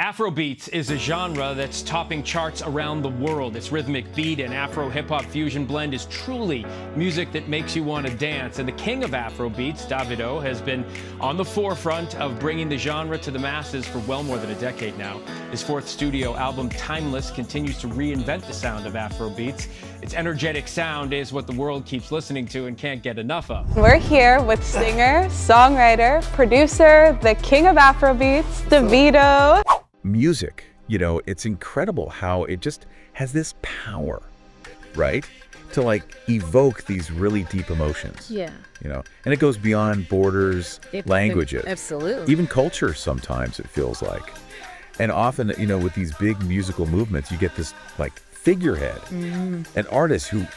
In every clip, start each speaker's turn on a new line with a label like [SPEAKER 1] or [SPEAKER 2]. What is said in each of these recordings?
[SPEAKER 1] Afrobeats is a genre that's topping charts around the world. Its rhythmic beat and Afro-hip-hop fusion blend is truly music that makes you want to dance. And the king of Afrobeats, Davido, has been on the forefront of bringing the genre to the masses for well more than a decade now. His fourth studio album, Timeless, continues to reinvent the sound of Afrobeats. Its energetic sound is what the world keeps listening to and can't get enough of.
[SPEAKER 2] We're here with singer, songwriter, producer, the king of Afrobeats, Davido.
[SPEAKER 3] Music, it's incredible how it just has this power, right? To like evoke these really deep emotions.
[SPEAKER 4] Yeah.
[SPEAKER 3] And it goes beyond borders, languages.
[SPEAKER 4] Absolutely.
[SPEAKER 3] Even culture sometimes, it feels like. And often, with these big musical movements, you get this like figurehead, an artist who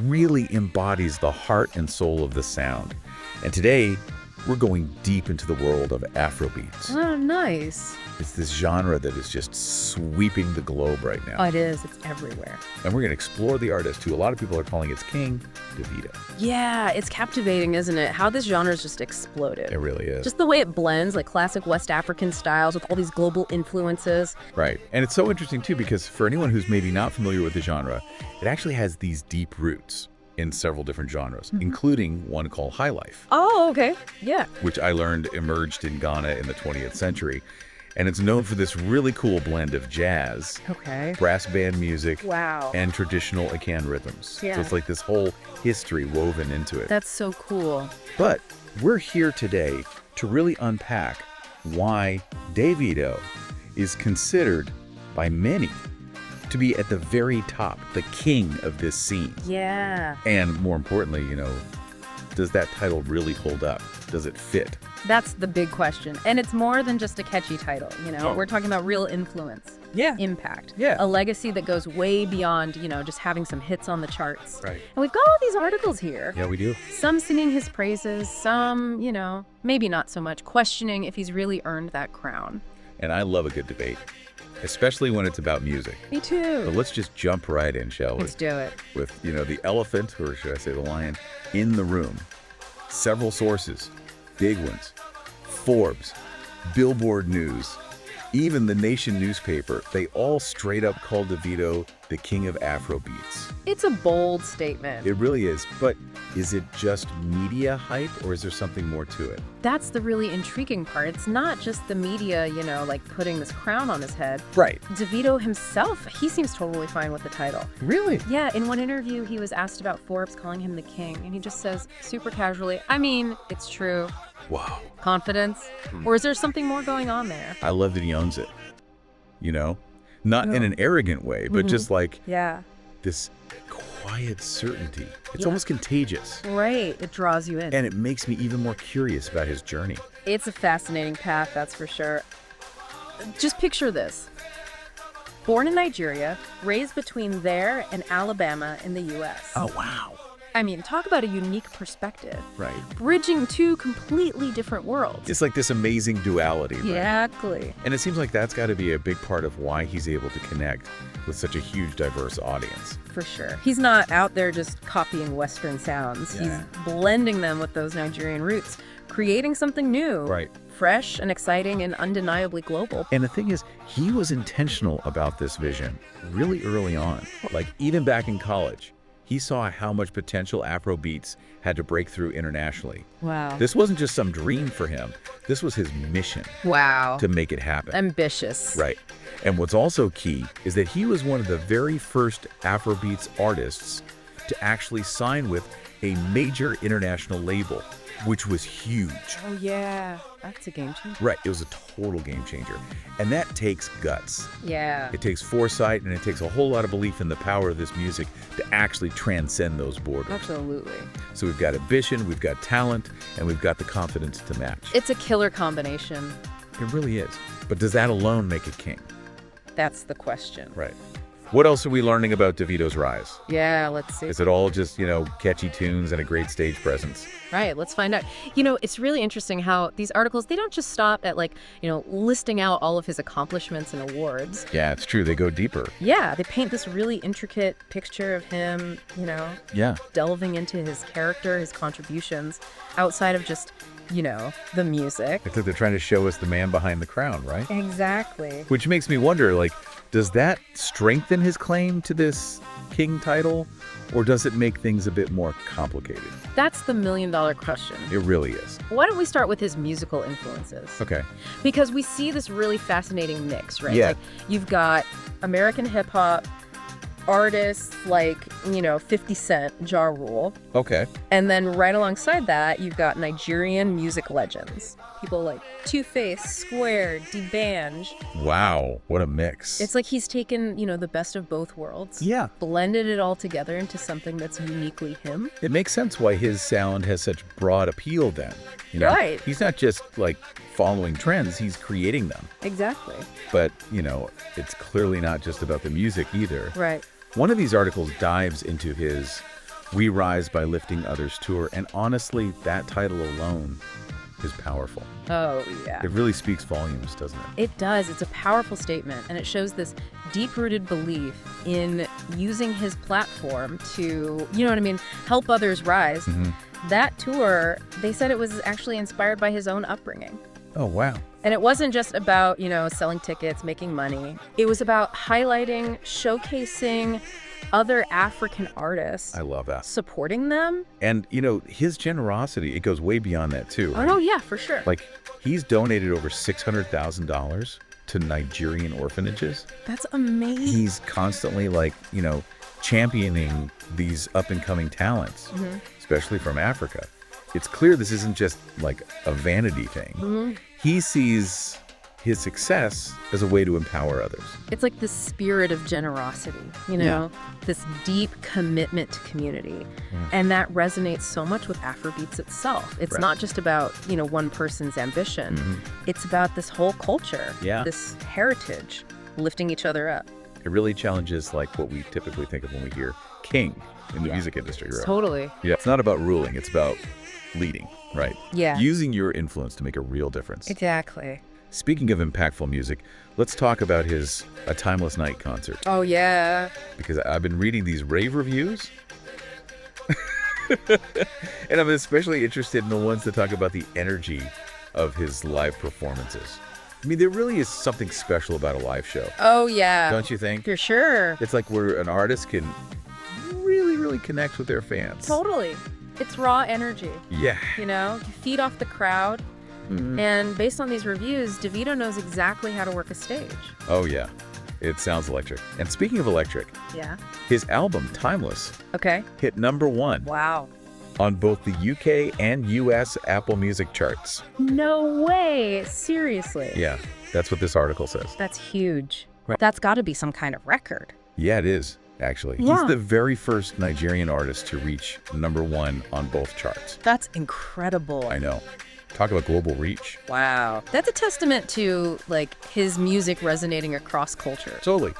[SPEAKER 3] really embodies the heart and soul of the sound. And today, we're going deep into the world of Afrobeats.
[SPEAKER 4] Oh, nice.
[SPEAKER 3] It's this genre that is just sweeping the globe right now.
[SPEAKER 4] Oh, it is. It's everywhere.
[SPEAKER 3] And we're going to explore the artist who a lot of people are calling its king, Davido.
[SPEAKER 4] Yeah, it's captivating, isn't it? How this genre's just exploded.
[SPEAKER 3] It really is.
[SPEAKER 4] Just the way it blends, like classic West African styles with all these global influences.
[SPEAKER 3] Right. And it's so interesting, too, because for anyone who's maybe not familiar with the genre, it actually has these deep roots in several different genres, including one called high life.
[SPEAKER 4] Oh, okay. Yeah.
[SPEAKER 3] Which I learned emerged in Ghana in the 20th century. And it's known for this really cool blend of jazz, brass band music, and traditional Akan rhythms.
[SPEAKER 4] Yeah.
[SPEAKER 3] So it's like this whole history woven into it.
[SPEAKER 4] That's so cool.
[SPEAKER 3] But we're here today to really unpack why Davido is considered by many to be at the very top, the king of this scene.
[SPEAKER 4] Yeah.
[SPEAKER 3] And more importantly, does that title really hold up? Does it fit?
[SPEAKER 4] That's the big question. And it's more than just a catchy title, We're talking about real influence.
[SPEAKER 3] Yeah.
[SPEAKER 4] Impact.
[SPEAKER 3] Yeah.
[SPEAKER 4] A legacy that goes way beyond, just having some hits on the charts.
[SPEAKER 3] Right.
[SPEAKER 4] And we've got all these articles here.
[SPEAKER 3] Yeah, we do.
[SPEAKER 4] Some singing his praises, some, maybe not so much, questioning if he's really earned that crown.
[SPEAKER 3] And I love a good debate, especially when it's about music.
[SPEAKER 4] Me too.
[SPEAKER 3] So let's just jump right in, shall we?
[SPEAKER 4] Let's do it.
[SPEAKER 3] With, the elephant, or should I say the lion, in the room. Several sources, big ones. Forbes, Billboard News, even the Nation newspaper, they all straight up call Davido the king of Afrobeats.
[SPEAKER 4] It's a bold statement.
[SPEAKER 3] It really is, but is it just media hype or is there something more to it?
[SPEAKER 4] That's the really intriguing part. It's not just the media, like putting this crown on his head.
[SPEAKER 3] Right.
[SPEAKER 4] Davido himself, he seems totally fine with the title.
[SPEAKER 3] Really?
[SPEAKER 4] Yeah, in one interview, he was asked about Forbes calling him the king, and he just says, super casually, it's true.
[SPEAKER 3] Wow.
[SPEAKER 4] Confidence? Or is there something more going on there?
[SPEAKER 3] I love that he owns it, Not in an arrogant way, but just like this quiet certainty. It's almost contagious.
[SPEAKER 4] Right. It draws you in.
[SPEAKER 3] And it makes me even more curious about his journey.
[SPEAKER 4] It's a fascinating path, that's for sure. Just picture this. Born in Nigeria, raised between there and Alabama in the U.S.
[SPEAKER 3] Oh, wow.
[SPEAKER 4] Talk about a unique perspective.
[SPEAKER 3] Right.
[SPEAKER 4] Bridging two completely different worlds.
[SPEAKER 3] It's like this amazing duality, right?
[SPEAKER 4] Exactly.
[SPEAKER 3] And it seems like that's got to be a big part of why he's able to connect with such a huge, diverse audience.
[SPEAKER 4] For sure. He's not out there just copying Western sounds.
[SPEAKER 3] Yeah.
[SPEAKER 4] He's blending them with those Nigerian roots, creating something new.
[SPEAKER 3] Right.
[SPEAKER 4] Fresh and exciting and undeniably global.
[SPEAKER 3] And the thing is, he was intentional about this vision really early on. Like even back in college, he saw how much potential Afrobeats had to break through internationally.
[SPEAKER 4] Wow.
[SPEAKER 3] This wasn't just some dream for him. This was his mission.
[SPEAKER 4] Wow.
[SPEAKER 3] To make it happen.
[SPEAKER 4] Ambitious.
[SPEAKER 3] Right. And what's also key is that he was one of the very first Afrobeats artists to actually sign with a major international label, which was huge.
[SPEAKER 4] Oh, yeah. That's a game changer.
[SPEAKER 3] Right. It was a total game changer. And that takes guts.
[SPEAKER 4] Yeah.
[SPEAKER 3] It takes foresight, and it takes a whole lot of belief in the power of this music to actually transcend those borders.
[SPEAKER 4] Absolutely.
[SPEAKER 3] So we've got ambition, we've got talent, and we've got the confidence to match.
[SPEAKER 4] It's a killer combination.
[SPEAKER 3] It really is. But does that alone make a king?
[SPEAKER 4] That's the question.
[SPEAKER 3] Right. What else are we learning about Davido's rise?
[SPEAKER 4] Yeah, let's see.
[SPEAKER 3] Is it all just, catchy tunes and a great stage presence?
[SPEAKER 4] Right, let's find out. It's really interesting how these articles, they don't just stop at listing out all of his accomplishments and awards.
[SPEAKER 3] Yeah, it's true. They go deeper.
[SPEAKER 4] Yeah, they paint this really intricate picture of him,
[SPEAKER 3] Yeah.
[SPEAKER 4] delving into his character, his contributions, outside of just the music.
[SPEAKER 3] It's like they're trying to show us the man behind the crown, right?
[SPEAKER 4] Exactly.
[SPEAKER 3] Which makes me wonder, like, does that strengthen his claim to this king title, or does it make things a bit more complicated?
[SPEAKER 4] That's the million-dollar question.
[SPEAKER 3] It really is.
[SPEAKER 4] Why don't we start with his musical influences?
[SPEAKER 3] Okay.
[SPEAKER 4] Because we see this really fascinating mix, right?
[SPEAKER 3] Yeah.
[SPEAKER 4] Like, you've got American hip-hop artists like, 50 Cent, Ja Rule.
[SPEAKER 3] Okay.
[SPEAKER 4] And then right alongside that, you've got Nigerian music legends. People like Two-Face, Square, D'banj.
[SPEAKER 3] Wow, what a mix.
[SPEAKER 4] It's like he's taken, the best of both worlds.
[SPEAKER 3] Yeah.
[SPEAKER 4] Blended it all together into something that's uniquely him.
[SPEAKER 3] It makes sense why his sound has such broad appeal then.
[SPEAKER 4] Right.
[SPEAKER 3] He's not just like following trends, he's creating them.
[SPEAKER 4] Exactly.
[SPEAKER 3] But, it's clearly not just about the music either.
[SPEAKER 4] Right.
[SPEAKER 3] One of these articles dives into his We Rise by Lifting Others tour, and honestly, that title alone is powerful.
[SPEAKER 4] Oh, yeah.
[SPEAKER 3] It really speaks volumes, doesn't it?
[SPEAKER 4] It does. It's a powerful statement, and it shows this deep-rooted belief in using his platform to, help others rise.
[SPEAKER 3] Mm-hmm.
[SPEAKER 4] That tour, they said it was actually inspired by his own upbringing.
[SPEAKER 3] Oh, wow.
[SPEAKER 4] And it wasn't just about, selling tickets, making money. It was about highlighting, showcasing other African artists.
[SPEAKER 3] I love that.
[SPEAKER 4] Supporting them.
[SPEAKER 3] And, his generosity, it goes way beyond that, too.
[SPEAKER 4] Oh, no, yeah, for sure.
[SPEAKER 3] Like, he's donated over $600,000 to Nigerian orphanages.
[SPEAKER 4] That's amazing.
[SPEAKER 3] He's constantly, championing these up-and-coming talents, especially from Africa. It's clear this isn't just, a vanity thing. He sees his success as a way to empower others.
[SPEAKER 4] It's like the spirit of generosity, this deep commitment to community. And that resonates so much with Afrobeats itself. It's not just about, one person's ambition. It's about this whole culture, this heritage, lifting each other up.
[SPEAKER 3] It really challenges what we typically think of when we hear king in the music industry, right?
[SPEAKER 4] Totally.
[SPEAKER 3] Yeah, it's not about ruling, it's about leading, right?
[SPEAKER 4] Yeah.
[SPEAKER 3] Using your influence to make a real difference.
[SPEAKER 4] Exactly.
[SPEAKER 3] Speaking of impactful music, let's talk about his A Timeless Night concert.
[SPEAKER 4] Oh, yeah.
[SPEAKER 3] Because I've been reading these rave reviews. And I'm especially interested in the ones that talk about the energy of his live performances. I mean, there really is something special about a live show.
[SPEAKER 4] Oh, yeah.
[SPEAKER 3] Don't you think?
[SPEAKER 4] For sure.
[SPEAKER 3] It's like where an artist can really, really connect with their fans.
[SPEAKER 4] Totally. It's raw energy.
[SPEAKER 3] Yeah.
[SPEAKER 4] You feed off the crowd. And based on these reviews, Davido knows exactly how to work a stage.
[SPEAKER 3] Oh, yeah. It sounds electric. And speaking of electric,
[SPEAKER 4] Yeah.
[SPEAKER 3] his album, Timeless,
[SPEAKER 4] Okay.
[SPEAKER 3] hit #1
[SPEAKER 4] Wow.
[SPEAKER 3] on both the UK and US Apple Music charts.
[SPEAKER 4] No way. Seriously.
[SPEAKER 3] Yeah, that's what this article says.
[SPEAKER 4] That's huge.
[SPEAKER 3] Right.
[SPEAKER 4] That's got to be some kind of record.
[SPEAKER 3] Yeah, it is, actually.
[SPEAKER 4] Yeah.
[SPEAKER 3] He's the very first Nigerian artist to reach #1 on both charts.
[SPEAKER 4] That's incredible.
[SPEAKER 3] I know. Talk about global reach.
[SPEAKER 4] Wow. That's a testament to, his music resonating across culture.
[SPEAKER 3] Totally.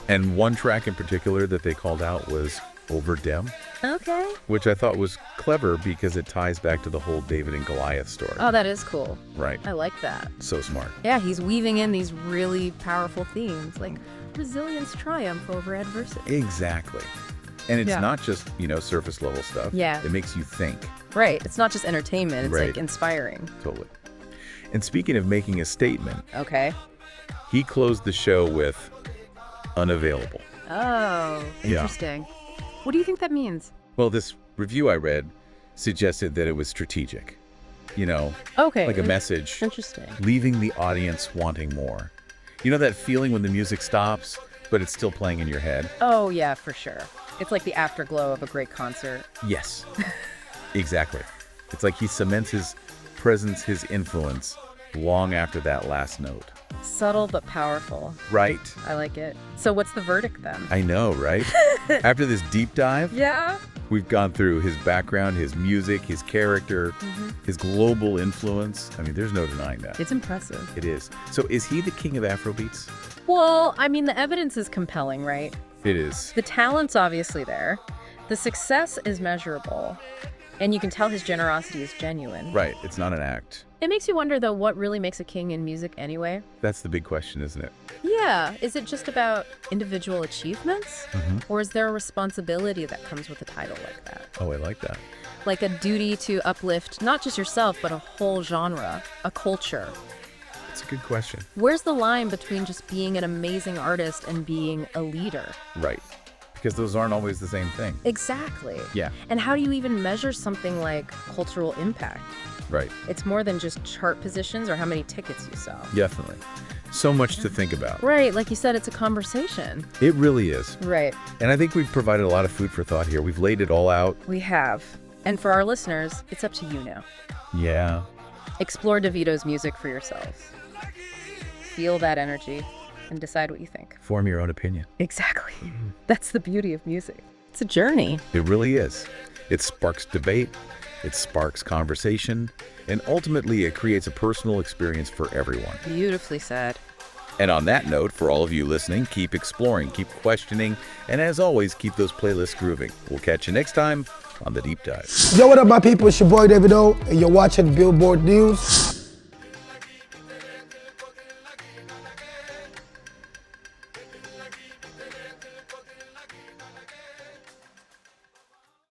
[SPEAKER 3] And one track in particular that they called out was Over Dem,
[SPEAKER 4] Okay.
[SPEAKER 3] which I thought was clever because it ties back to the whole David and Goliath story.
[SPEAKER 4] Oh, that is cool.
[SPEAKER 3] Right.
[SPEAKER 4] I like that.
[SPEAKER 3] So smart.
[SPEAKER 4] Yeah, he's weaving in these really powerful themes, like resilience triumph over adversity.
[SPEAKER 3] Exactly. And it's
[SPEAKER 4] Yeah.
[SPEAKER 3] not just, surface level stuff.
[SPEAKER 4] Yeah.
[SPEAKER 3] It makes you think.
[SPEAKER 4] Right. It's not just entertainment. It's
[SPEAKER 3] Right.
[SPEAKER 4] inspiring.
[SPEAKER 3] Totally. And speaking of making a statement,
[SPEAKER 4] Okay.
[SPEAKER 3] he closed the show with Unavailable.
[SPEAKER 4] Oh,
[SPEAKER 3] Yeah.
[SPEAKER 4] interesting. What do you think that means?
[SPEAKER 3] Well, this review I read suggested that it was strategic.
[SPEAKER 4] Okay.
[SPEAKER 3] Like a message,
[SPEAKER 4] Interesting.
[SPEAKER 3] leaving the audience wanting more. That feeling when the music stops, but it's still playing in your head?
[SPEAKER 4] Oh, yeah, for sure. It's like the afterglow of a great concert.
[SPEAKER 3] Yes. Exactly. It's like he cements his presence, his influence, long after that last note.
[SPEAKER 4] Subtle but powerful.
[SPEAKER 3] Right.
[SPEAKER 4] I like it. So what's the verdict then?
[SPEAKER 3] I know, right? After this deep dive,
[SPEAKER 4] Yeah.
[SPEAKER 3] we've gone through his background, his music, his character, his global influence. I mean, there's no denying that.
[SPEAKER 4] It's impressive.
[SPEAKER 3] It is. So is he the king of Afrobeats?
[SPEAKER 4] Well, I mean, the evidence is compelling, right?
[SPEAKER 3] It is.
[SPEAKER 4] The talent's obviously there. The success is measurable. And you can tell his generosity is genuine.
[SPEAKER 3] Right. It's not an act.
[SPEAKER 4] It makes you wonder, though, what really makes a king in music anyway?
[SPEAKER 3] That's the big question, isn't it?
[SPEAKER 4] Yeah. Is it just about individual achievements? Or is there a responsibility that comes with a title like that?
[SPEAKER 3] Oh, I like that.
[SPEAKER 4] like a duty to uplift not just yourself, but a whole genre, a culture?
[SPEAKER 3] It's a good question.
[SPEAKER 4] Where's the line between just being an amazing artist and being a leader?
[SPEAKER 3] Right. Because those aren't always the same thing.
[SPEAKER 4] Exactly.
[SPEAKER 3] Yeah.
[SPEAKER 4] And how do you even measure something like cultural impact?
[SPEAKER 3] Right.
[SPEAKER 4] It's more than just chart positions or how many tickets you sell.
[SPEAKER 3] Definitely. So much to think about.
[SPEAKER 4] Right, like you said, it's a conversation.
[SPEAKER 3] It really is.
[SPEAKER 4] Right.
[SPEAKER 3] And I think we've provided a lot of food for thought here. We've laid it all out.
[SPEAKER 4] We have. And for our listeners, it's up to you now.
[SPEAKER 3] Yeah.
[SPEAKER 4] Explore Davido's music for yourselves. Feel that energy and decide what you think.
[SPEAKER 3] Form your own opinion.
[SPEAKER 4] Exactly. That's the beauty of music. It's a journey.
[SPEAKER 3] It really is. It sparks debate, it sparks conversation, and ultimately it creates a personal experience for everyone.
[SPEAKER 4] Beautifully said.
[SPEAKER 3] And on that note, for all of you listening, keep exploring, keep questioning, and as always, keep those playlists grooving. We'll catch you next time on The Deep Dive.
[SPEAKER 5] Yo, what up, my people? It's your boy Davido, and you're watching Billboard News.